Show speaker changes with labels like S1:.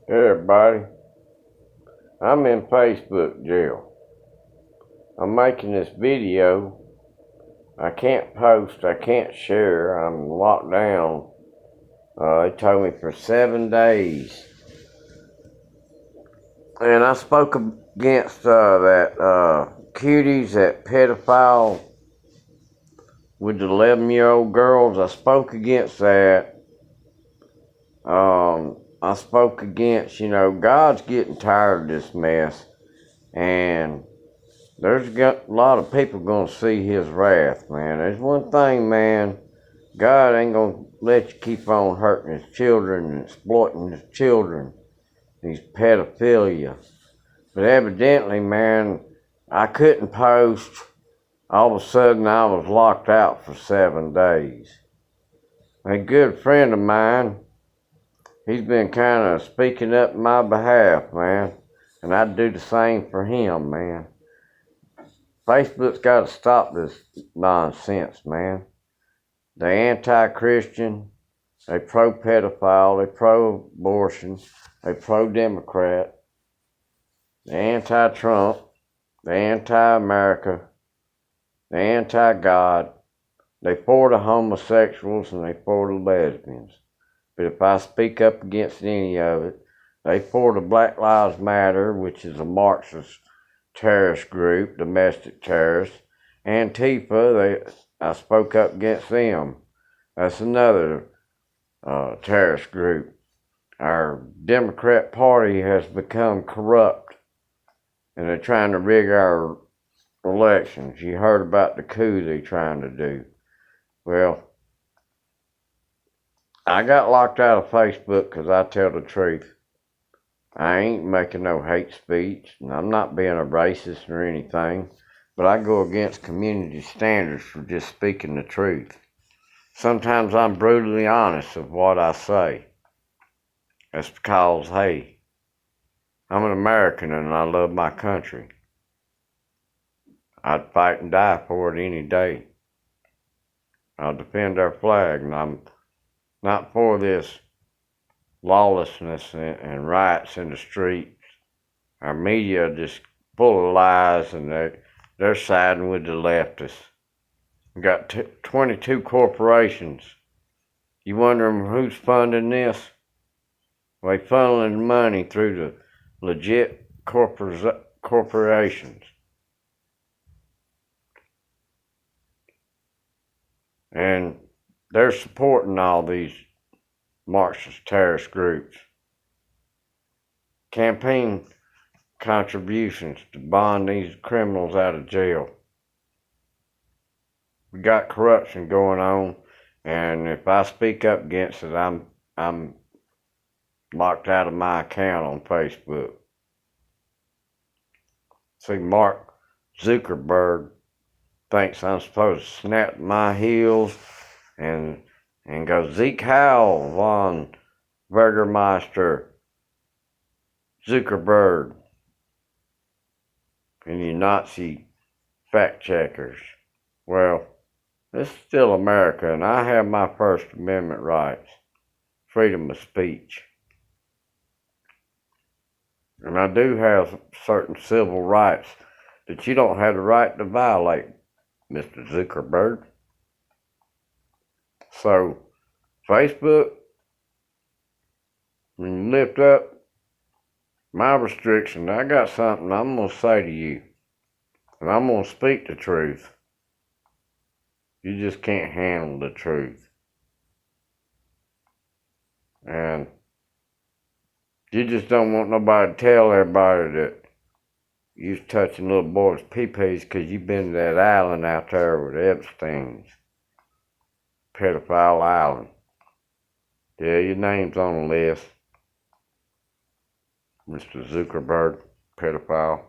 S1: Hey everybody, I'm in Facebook jail. I'm making this video. I can't post, I can't share, I'm locked down. They told me for 7 days. And I spoke against that cuties, that pedophile with the 11-year-old girls. I spoke against that. I spoke against, God's getting tired of this mess. And there's a lot of people gonna see his wrath, man. There's one thing, man. God ain't gonna let you keep on hurting his children and exploiting his children. These pedophilia. But evidently, man, I couldn't post. All of a sudden, I was locked out for 7 days. A good friend of mine, he's been kind of speaking up in my behalf, man. And I'd do the same for him, man. Facebook's got to stop this nonsense, man. They anti-Christian, they pro-pedophile, they pro-abortion, they pro-Democrat, they anti-Trump, they anti-America, they anti-God, they for the homosexuals and they for the lesbians. But if I speak up against any of it, they for the Black Lives Matter, which is a Marxist terrorist group, domestic terrorists. Antifa, I spoke up against them. That's another terrorist group. Our Democrat Party has become corrupt, and they're trying to rig our elections. You heard about the coup they're trying to do. Well, I got locked out of Facebook because I tell the truth. I ain't making no hate speech, and I'm not being a racist or anything, but I go against community standards for just speaking the truth. Sometimes I'm brutally honest of what I say. That's because, hey, I'm an American and I love my country. I'd fight and die for it any day. I'll defend our flag, and I'm not for this lawlessness and riots in the streets. Our media are just full of lies, and they're siding with the leftists. We got 22 corporations. You wondering who's funding this? They funneling money through the legit corporations. And they're supporting all these Marxist terrorist groups. Campaign contributions to bond these criminals out of jail. We got corruption going on, and if I speak up against it, I'm locked out of my account on Facebook. See, Mark Zuckerberg thinks I'm supposed to snap my heels and go Zeke Heil von Burgermeister Zuckerberg and you Nazi fact checkers. Well, this is still America, and I have my First Amendment rights, freedom of speech. And I do have certain civil rights that you don't have the right to violate, Mr. Zuckerberg. So, Facebook, when you lift up my restriction, I got something I'm going to say to you. And I'm going to speak the truth. You just can't handle the truth. And you just don't want nobody to tell everybody that you're touching little boys' pee-pees because you've been to that island out there with Epstein's. Pedophile Island. Yeah, your name's on the list. Mr. Zuckerberg, pedophile.